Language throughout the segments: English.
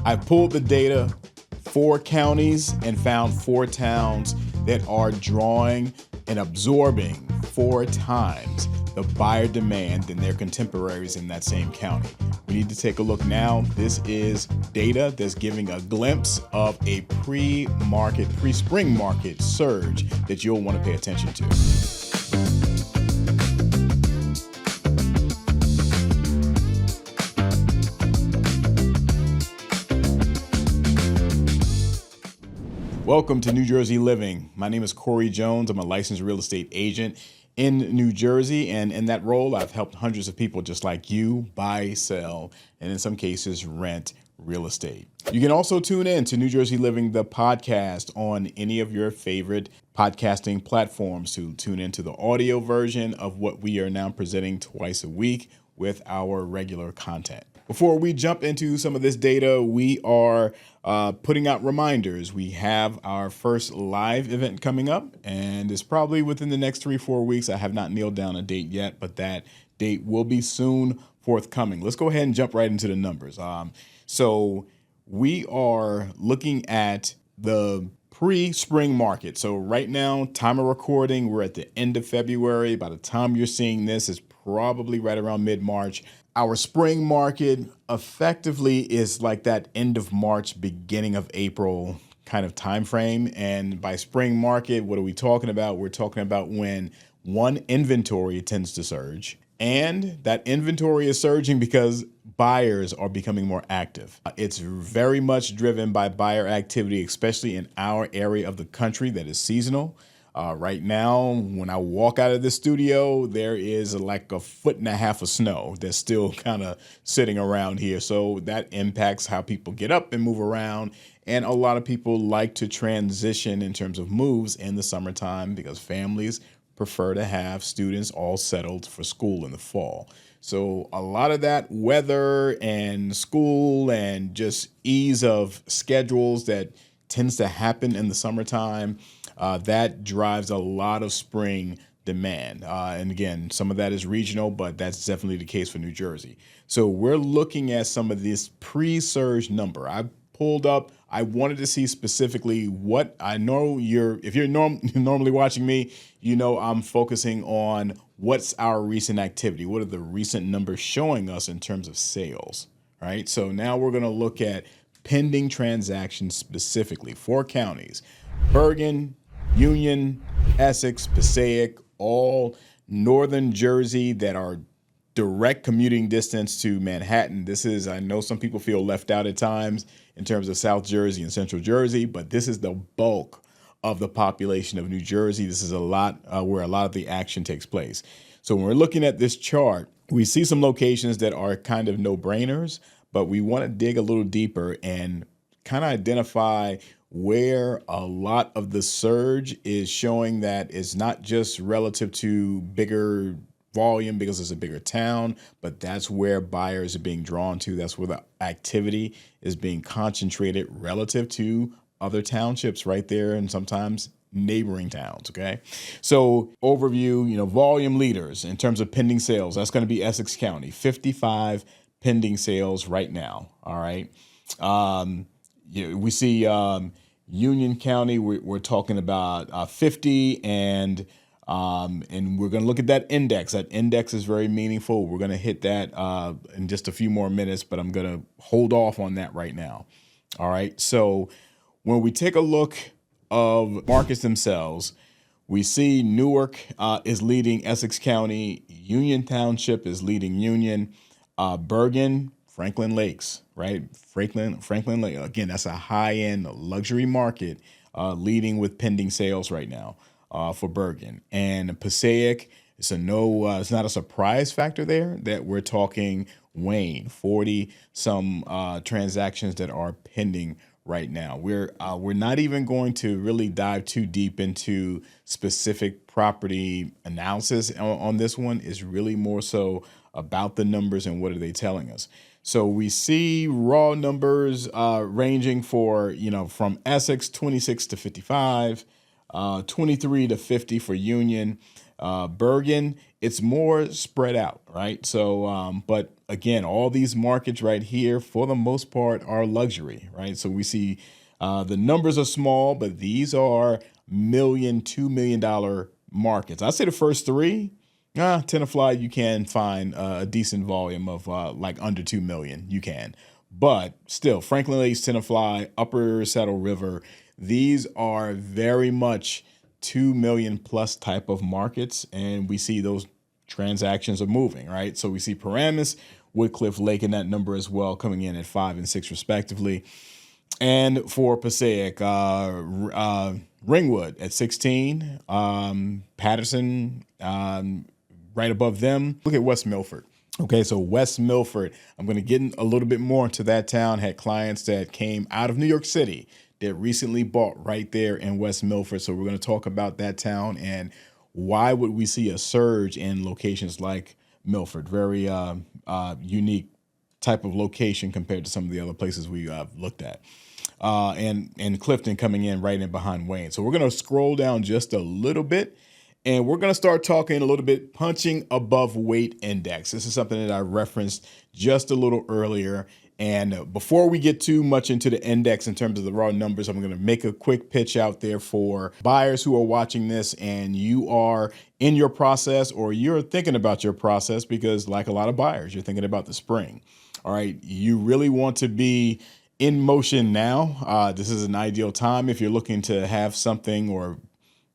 I pulled the data, 4 counties, and found 4 towns that are drawing and absorbing 4 times the buyer demand than their contemporaries in that same county. We need to take a look now. This is data that's giving a glimpse of a pre-spring market surge that you'll want to pay attention to. Welcome to New Jersey Living. My name is Corey Jones. I'm a licensed real estate agent in New Jersey, and in that role, I've helped hundreds of people just like you buy, sell, and in some cases, rent real estate. You can also tune in to New Jersey Living, the podcast, on any of your favorite podcasting platforms to tune into the audio version of what we are now presenting twice a week with our regular content. Before we jump into some of this data, we are putting out reminders. We have our first live event coming up, and it's probably within the next 3-4 weeks. I have not nailed down a date yet, but that date will be soon forthcoming. Let's go ahead and jump right into the numbers. So we are looking at the pre-spring market. So right now, time of recording, we're at the end of February. By the time you're seeing this, it's probably right around mid-March. Our spring market effectively is like that end of March, beginning of April kind of time frame. And by spring market, what are we talking about? We're talking about when one, inventory tends to surge, and that inventory is surging because buyers are becoming more active. It's very much driven by buyer activity, especially in our area of the country that is seasonal. Right now, when I walk out of the studio, there is like 1.5 feet of snow that's still kind of sitting around here. So that impacts how people get up and move around. And a lot of people like to transition in terms of moves in the summertime because families prefer to have students all settled for school in the fall. So a lot of that weather and school and just ease of schedules that tends to happen in the summertime, that drives a lot of spring demand. And again, some of that is regional, but that's definitely the case for New Jersey. So we're looking at some of this pre-surge number. I pulled up, I wanted to see specifically what I know if you're normally watching me, you know I'm focusing on what's our recent activity. What are the recent numbers showing us in terms of sales, right? So now we're going to look at pending transactions specifically. 4 counties, Bergen, Union, Essex, Passaic, all northern Jersey that are direct commuting distance to Manhattan. This is, I know some people feel left out at times in terms of South Jersey and Central Jersey, but this is the bulk of the population of New Jersey. This is a lot where a lot of the action takes place. So when we're looking at this chart, we see some locations that are kind of no-brainers, but we want to dig a little deeper and kind of identify where a lot of the surge is showing that it's not just relative to bigger volume because it's a bigger town, but that's where buyers are being drawn to. That's where the activity is being concentrated relative to other townships right there and sometimes neighboring towns. Okay. So overview, volume leaders in terms of pending sales, that's going to be Essex County, 55 pending sales right now. All right. We see Union County, we're talking about 50, and we're going to look at that index. That index is very meaningful. We're going to hit that in just a few more minutes, but I'm going to hold off on that right now. All right. So when we take a look of markets themselves, we see Newark is leading Essex County, Union Township is leading Union, Bergen, Franklin Lakes, right? Franklin Lake. Again, that's a high-end luxury market leading with pending sales right now for Bergen. And Passaic, it's not a surprise factor there that we're talking Wayne, 40 some transactions that are pending right now. We're not even going to really dive too deep into specific property analysis on this one. It's really more so about the numbers and what are they telling us. So we see raw numbers ranging from Essex 26 to 55, 23 to 50 for Union. Bergen it's more spread out, right? So, but again, all these markets right here, for the most part, are luxury, right? So we see the numbers are small, but these are million, $2 million markets. I'd say the first three, Tenafly, you can find a decent volume of like under 2 million. You can, but still, Franklin Lakes, Tenafly, Upper Saddle River, these are very much 2 million plus type of markets, and we see those transactions are moving, right? So we see Paramus, Woodcliff Lake in that number as well, coming in at 5 and 6 respectively. And for Passaic, Ringwood at 16, Patterson right above them. Look at West Milford. Okay, so West Milford, I'm going to get in a little bit more into that town. Had clients that came out of New York City that recently bought right there in West Milford. So we're going to talk about that town and why would we see a surge in locations like Milford. Very unique type of location compared to some of the other places we looked at. And Clifton coming in right in behind Wayne. So we're going to scroll down just a little bit. And we're going to start talking a little bit punching above weight index. This is something that I referenced just a little earlier. And before we get too much into the index in terms of the raw numbers, I'm going to make a quick pitch out there for buyers who are watching this and you are in your process or you're thinking about your process because like a lot of buyers, you're thinking about the spring. All right. You really want to be in motion now. This is an ideal time if you're looking to have something or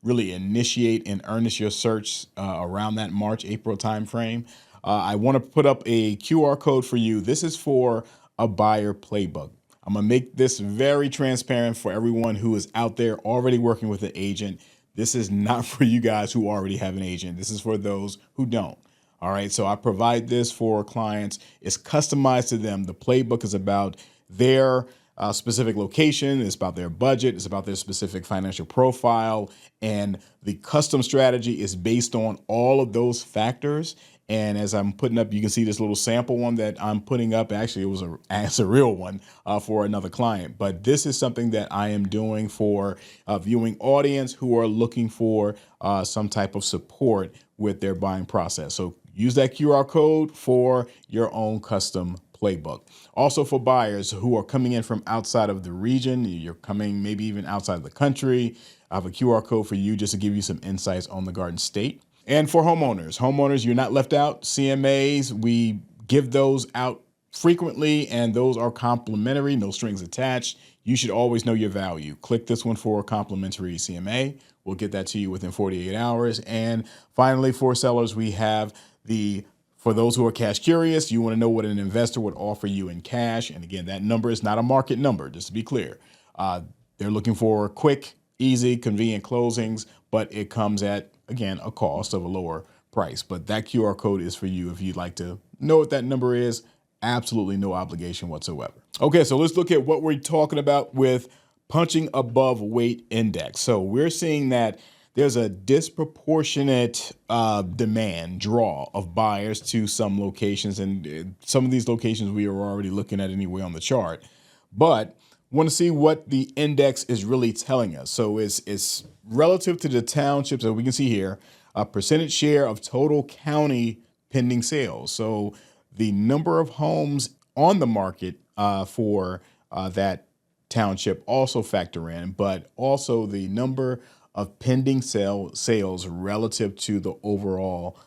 really initiate in earnest your search around that March, April timeframe. I want to put up a QR code for you. This is for a buyer playbook. I'm going to make this very transparent for everyone who is out there already working with an agent. This is not for you guys who already have an agent. This is for those who don't. All right. So I provide this for clients. It's customized to them. The playbook is about their specific location. It's about their budget. It's about their specific financial profile. And the custom strategy is based on all of those factors. And as I'm putting up, you can see this little sample one that I'm putting up. Actually, it's a real one for another client. But this is something that I am doing for a viewing audience who are looking for some type of support with their buying process. So use that QR code for your own custom playbook. Also for buyers who are coming in from outside of the region, you're coming maybe even outside of the country, I have a QR code for you just to give you some insights on the Garden State. And for homeowners, you're not left out. CMAs, we give those out frequently and those are complimentary, no strings attached. You should always know your value. Click this one for a complimentary CMA. We'll get that to you within 48 hours. And finally, for sellers, we have for those who are cash curious, you want to know what an investor would offer you in cash. And again, that number is not a market number, just to be clear. They're looking for quick, easy, convenient closings, but it comes at, again, a cost of a lower price. But that QR code is for you if you'd like to know what that number is. Absolutely no obligation whatsoever. Okay, so let's look at what we're talking about with punching above weight index. So we're seeing that there's a disproportionate draw of buyers to some locations, and some of these locations we are already looking at anyway on the chart. But want to see what the index is really telling us. So it's relative to the townships that we can see here, a percentage share of total county pending sales. So the number of homes on the market for that township also factor in, but also the number of pending sales relative to the overall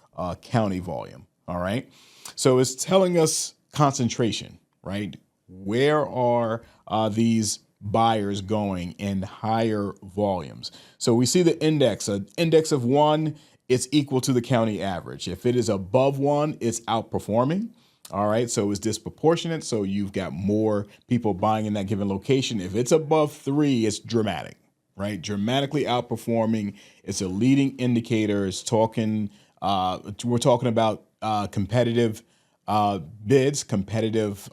county volume. All right. So it's telling us concentration, right? Where are these buyers going in higher volumes? So we see the index, an index of 1, it's equal to the county average. If it is above 1, it's outperforming. All right. So it's disproportionate. So you've got more people buying in that given location. If it's above 3, it's dramatic. Right, dramatically outperforming. It's a leading indicator. It's talking. We're talking about competitive bids, competitive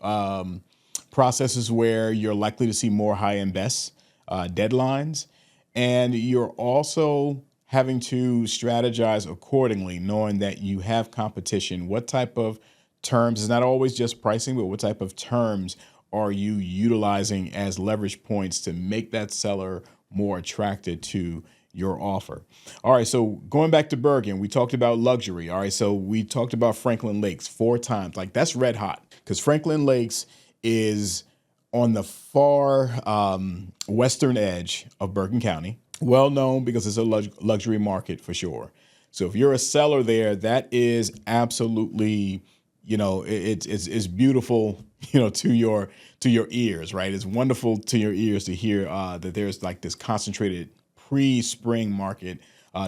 processes where you're likely to see more high and best deadlines, and you're also having to strategize accordingly, knowing that you have competition. What type of terms? It's not always just pricing, but what type of terms are you utilizing as leverage points to make that seller more attracted to your offer. All right, so going back to Bergen, we talked about luxury. All right, so we talked about Franklin Lakes 4 times. Like, that's red hot, because Franklin Lakes is on the far western edge of Bergen County. Well known because it's a luxury market for sure. So if you're a seller there, that is absolutely, it's beautiful, to your ears, right? It's wonderful to your ears to hear that there's like this concentrated pre-spring market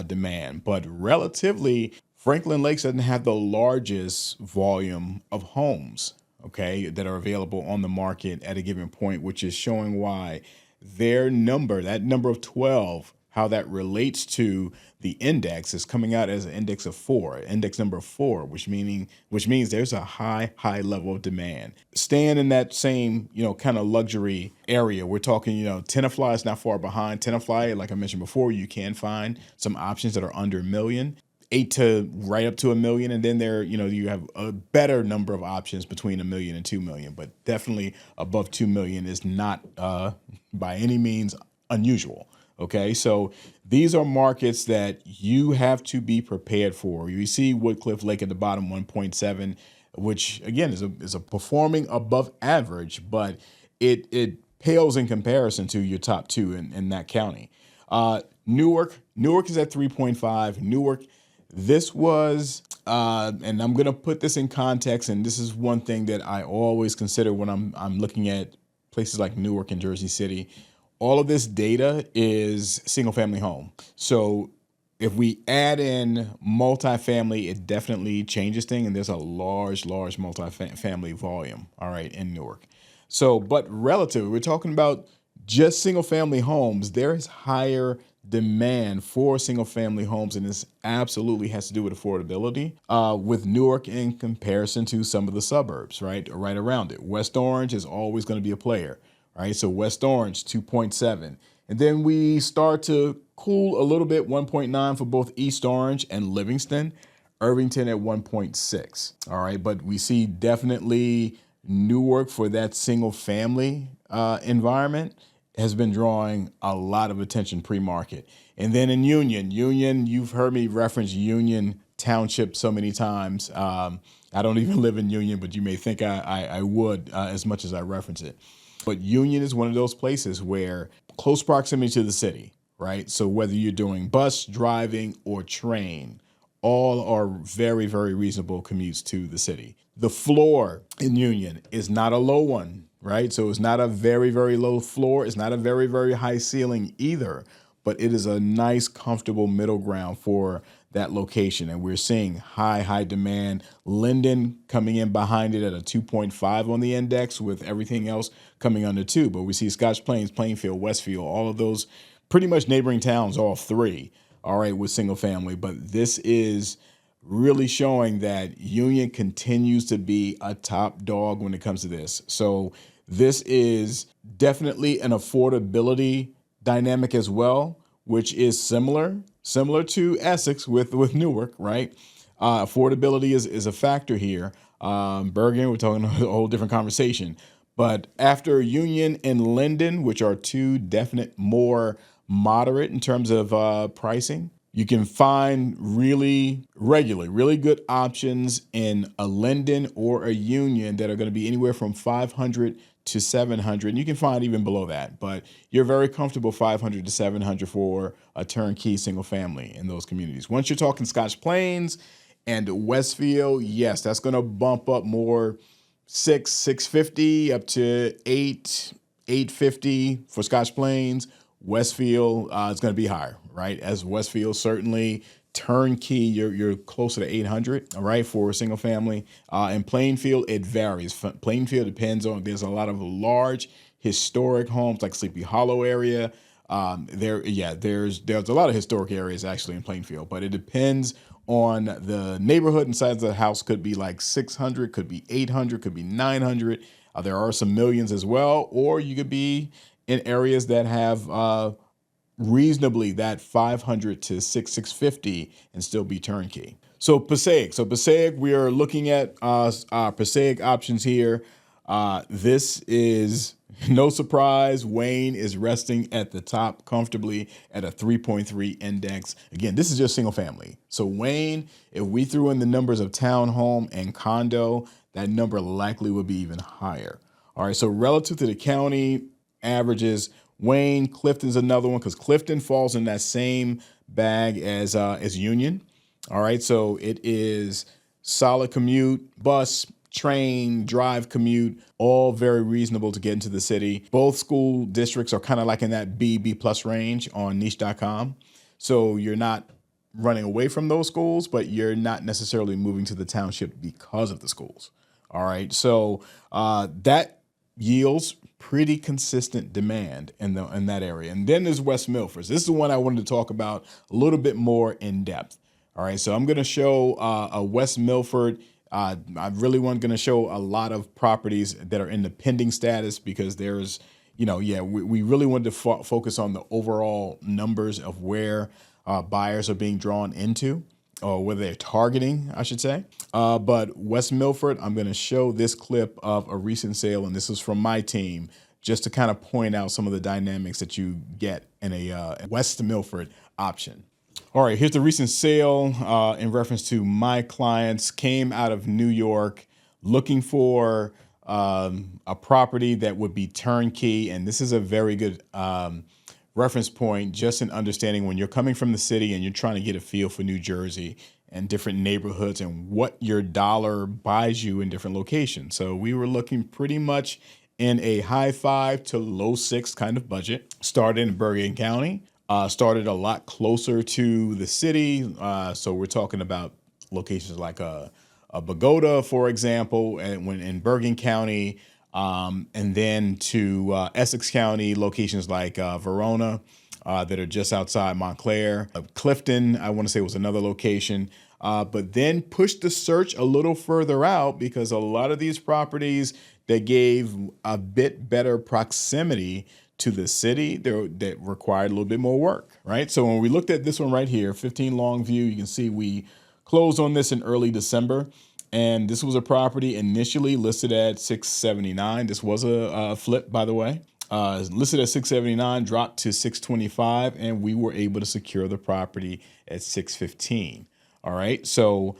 demand. But relatively, Franklin Lakes doesn't have the largest volume of homes, okay, that are available on the market at a given point, which is showing why that number of 12, how that relates to the index is coming out as an index of 4, index number 4, which means there's a high level of demand. Staying in that same, kind of luxury area, we're talking, Tenafly is not far behind. Tenafly, like I mentioned before, you can find some options that are under $1 million. 8 to right up to $1 million, and then you have a better number of options between $1 million and $2 million, but definitely above $2 million is not by any means unusual. Okay, so these are markets that you have to be prepared for. You see Woodcliff Lake at the bottom, 1.7, which again is a performing above average, but it pales in comparison to your top two in that county. Newark is at 3.5. Newark. This was, and I'm going to put this in context, and this is one thing that I always consider when I'm looking at places like Newark and Jersey City. All of this data is single-family home. So if we add in multifamily, it definitely changes things, and there's a large multifamily volume, all right, in Newark. So, but relative, we're talking about just single-family homes, there is higher demand for single-family homes, and this absolutely has to do with affordability with Newark in comparison to some of the suburbs, right around it. West Orange is always going to be a player, right? So West Orange, 2.7. And then we start to cool a little bit, 1.9 for both East Orange and Livingston. Irvington at 1.6. All right, but we see definitely Newark for that single-family environment has been drawing a lot of attention pre-market. And then in Union, you've heard me reference Union Township so many times. I don't even live in Union, but you may think I would as much as I reference it. But Union is one of those places where close proximity to the city, right? So whether you're doing bus, driving, or train, all are very, very reasonable commutes to the city. The floor in Union is not a low one, right? So it's not a very, very low floor. It's not a very, very high ceiling either, but it is a nice, comfortable middle ground for that location. And we're seeing high demand. Linden coming in behind it at a 2.5 on the index, with everything else coming under 2. But we see Scotch Plains, Plainfield, Westfield, all of those pretty much neighboring towns, all 3, all right, with single family. But this is really showing that Union continues to be a top dog when it comes to this. So this is definitely an affordability dynamic as well, which is similar to Essex with Newark, right? Affordability is a factor here. Bergen, we're talking a whole different conversation. But after Union and Linden, which are 2 definite more moderate in terms of pricing, you can find really good options in a Linden or a Union that are going to be anywhere from 500 to 700. And you can find even below that, but you're very comfortable 500 to 700 for a turnkey single family in those communities. Once you're talking Scotch Plains and Westfield, yes, that's going to bump up more, 650 up to 850 for Scotch Plains. Westfield is going to be higher, right? As Westfield certainly turnkey, you're closer to 800, all right, for a single family. In Plainfield, it varies. Plainfield depends on, there's a lot of large historic homes like Sleepy Hollow area. There's a lot of historic areas actually in Plainfield, but it depends on the neighborhood and size of the house. Could be like 600, could be 800, could be 900. There are some millions as well, or you could be in areas that have reasonably that 500 to 650 and still be turnkey. So Passaic, we are looking at our Passaic options here. This is No surprise, Wayne is resting at the top comfortably at a 3.3 index. Again, this is just single family. So Wayne, if we threw in the numbers of townhome and condo, that number likely would be even higher. All right, so relative to the county averages, Wayne, Clifton's another one because Clifton falls in that same bag as Union. All right, so it is solid commute, bus, train, drive, commute, all very reasonable to get into the city. Both school districts are kind of like in that B plus range on niche.com. So you're not running away from those schools, but you're not necessarily moving to the township because of the schools. All right, so that yields pretty consistent demand in that area. And then there's West Milford. This is the one I wanted to talk about a little bit more in depth. All right, so I'm going to show a West Milford. I really want going to show a lot of properties that are in the pending status because there's, we really wanted to focus on the overall numbers of where buyers are being drawn into, or whether they're targeting, I should say. But West Milford, I'm going to show this clip of a recent sale, and this is from my team, just to kind of point out some of the dynamics that you get in a West Milford option. All right, here's the recent sale in reference to my clients. Came out of New York looking for a property that would be turnkey. And this is a very good reference point just in understanding when you're coming from the city and you're trying to get a feel for New Jersey and different neighborhoods and what your dollar buys you in different locations. So we were looking pretty much in a high 5 to low 6 kind of budget. Started in Bergen County. Started a lot closer to the city. So we're talking about locations like a Bogota, for example, and when in Bergen County, and then to Essex County, locations like Verona that are just outside Montclair. Clifton, I want to say, was another location. But then pushed the search a little further out because a lot of these properties that gave a bit better proximity to the city that required a little bit more work, right? So when we looked at this one right here, 15 Longview, you can see we closed on this in early December. And this was a property initially listed at $679. This was a flip, by the way. Listed at $679, dropped to $625, and we were able to secure the property at $615. All right, so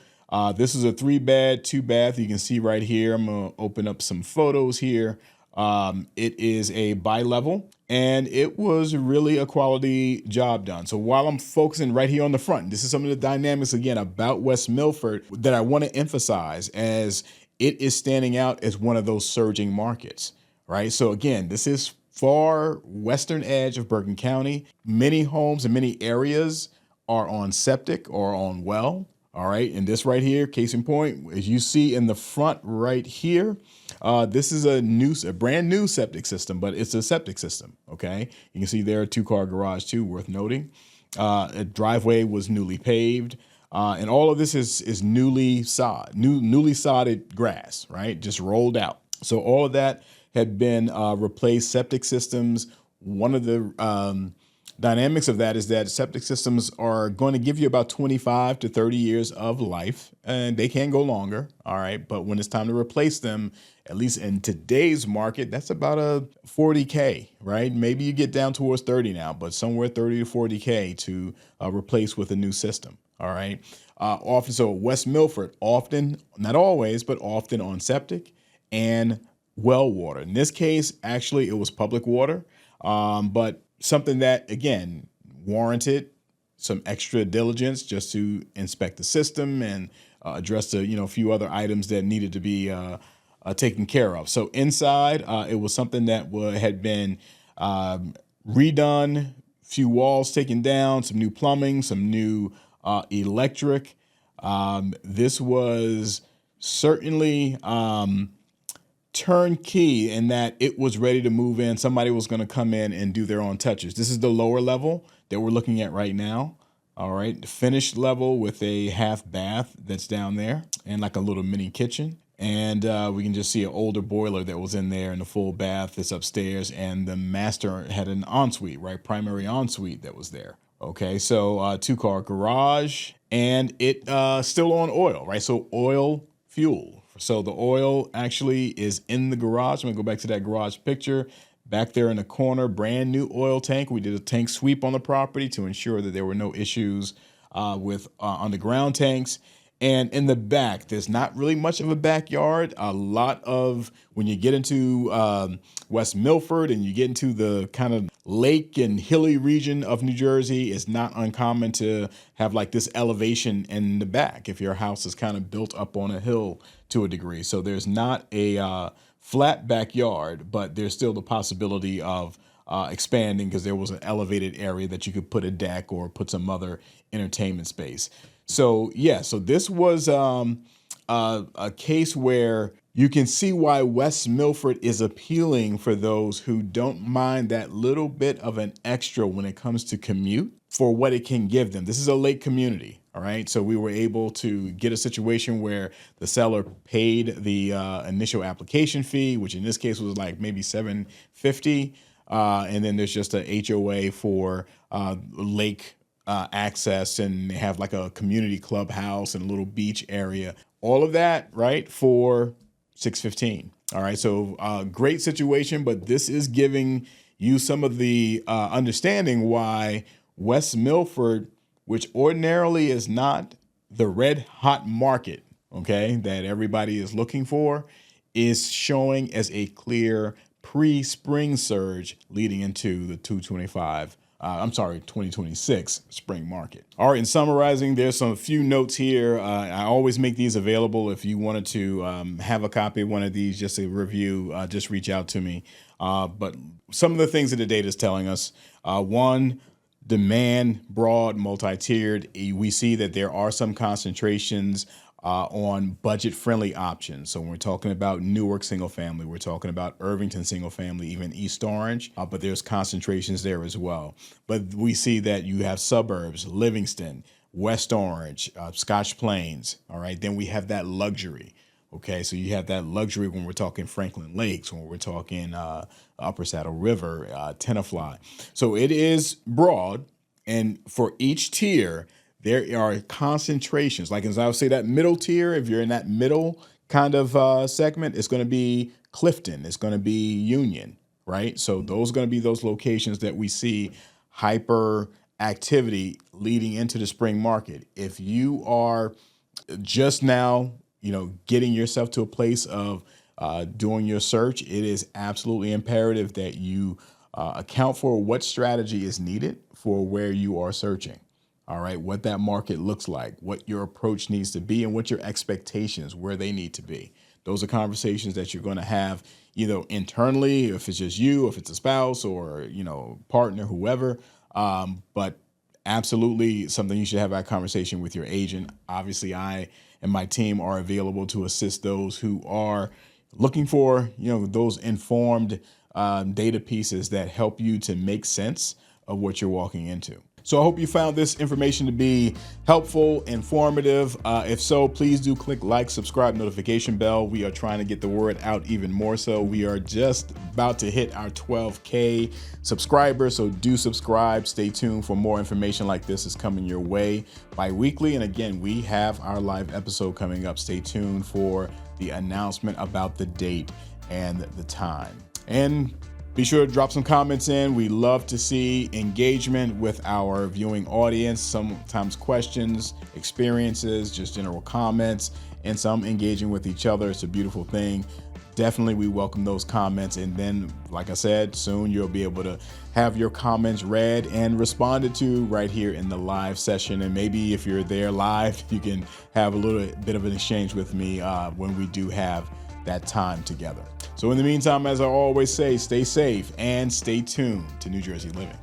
this is a 3-bed, 2-bath. You can see right here. I'm gonna open up some photos here. It is a bi-level, and it was really a quality job done. So while I'm focusing right here on the front, this is some of the dynamics, again, about West Milford that I want to emphasize as it is standing out as one of those surging markets, right? So again, this is far western edge of Bergen County. Many homes in many areas are on septic or on well. All right, and this right here, case in point, as you see in the front right here, this is a brand new septic system, but it's a septic system. Okay, you can see there a 2-car garage too, worth noting. A driveway was newly paved, and all of this is newly sodded grass, right? Just rolled out. So all of that had been replaced. Septic systems. One of the dynamics of that is that septic systems are going to give you about 25 to 30 years of life, and they can go longer. All right. But when it's time to replace them, at least in today's market, that's about a $40K, right? Maybe you get down towards 30 now, but somewhere 30 to $40K to replace with a new system. All right. Often, so West Milford, often, not always, but often on septic and well water. In this case, actually, it was public water, but something that, again, warranted some extra diligence just to inspect the system and address the, a few other items that needed to be taken care of. So inside, it was something that had been redone, few walls taken down, some new plumbing, some new electric. This was certainly turnkey in that it was ready to move in. Somebody was going to come in and do their own touches. This is the lower level that we're looking at right now. All right. The finished level with a half bath that's down there and like a little mini kitchen. And we can just see an older boiler that was in there and the full bath that's upstairs. And the master had an ensuite, right? Primary ensuite that was there. Okay. So 2-car garage, and it still on oil, right? So oil fuel. So the oil actually is in the garage. I'm gonna go back to that garage picture. back there in the corner, brand new oil tank. We did a tank sweep on the property to ensure that there were no issues with underground tanks. And in the back, there's not really much of a backyard. A lot of, when you get into West Milford and you get into the kind of lake and hilly region of New Jersey, it's not uncommon to have like this elevation in the back if your house is kind of built up on a hill to a degree. So there's not a flat backyard, but there's still the possibility of expanding because there was an elevated area that you could put a deck or put some other entertainment space. So yeah, so this was a case where you can see why West Milford is appealing for those who don't mind that little bit of an extra when it comes to commute for what it can give them. This is a lake community, all right? So we were able to get a situation where the seller paid the initial application fee, which in this case was like maybe $750, and then there's just a HOA for lake access, and they have like a community clubhouse and a little beach area. All of that, right, for $615. All right, so great situation, but this is giving you some of the understanding why West Milford, which ordinarily is not the red hot market, okay, that everybody is looking for, is showing as a clear pre-spring surge leading into the 2026 spring market. All right, in summarizing, there's some few notes here. I always make these available. If you wanted to have a copy of one of these, just a review, just reach out to me. But some of the things that the data is telling us, one, demand broad, multi-tiered. We see that there are some concentrations on budget-friendly options. So when we're talking about Newark single family, we're talking about Irvington single family, even East Orange, but there's concentrations there as well. But we see that you have suburbs, Livingston, West Orange, Scotch Plains, all right? Then we have that luxury, okay? So you have that luxury when we're talking Franklin Lakes, when we're talking Upper Saddle River, Tenafly. So it is broad, and for each tier, there are concentrations. Like as I would say, that middle tier, if you're in that middle kind of segment, it's going to be Clifton. It's going to be Union, right? So those are going to be those locations that we see hyper activity leading into the spring market. If you are just now, getting yourself to a place of doing your search, it is absolutely imperative that you account for what strategy is needed for where you are searching. All right, what that market looks like, what your approach needs to be, and what your expectations, where they need to be. Those are conversations that you're going to have either internally, if it's just you, if it's a spouse or, partner, whoever. But absolutely something you should have that conversation with your agent. Obviously, I and my team are available to assist those who are looking for, those informed data pieces that help you to make sense of what you're walking into. So I hope you found this information to be helpful, informative. If so, please do click like, subscribe, notification bell. We are trying to get the word out even more so. We are just about to hit our 12K subscribers, so do subscribe. Stay tuned for more information like this is coming your way bi-weekly. And again, we have our live episode coming up. Stay tuned for the announcement about the date and the time. And be sure to drop some comments in. We love to see engagement with our viewing audience, sometimes questions, experiences, just general comments, and some engaging with each other. It's a beautiful thing. Definitely, we welcome those comments. And then, like I said, soon you'll be able to have your comments read and responded to right here in the live session. And maybe if you're there live, you can have a little bit of an exchange with me when we do have that time together. So in the meantime, as I always say, stay safe and stay tuned to New Jersey Living.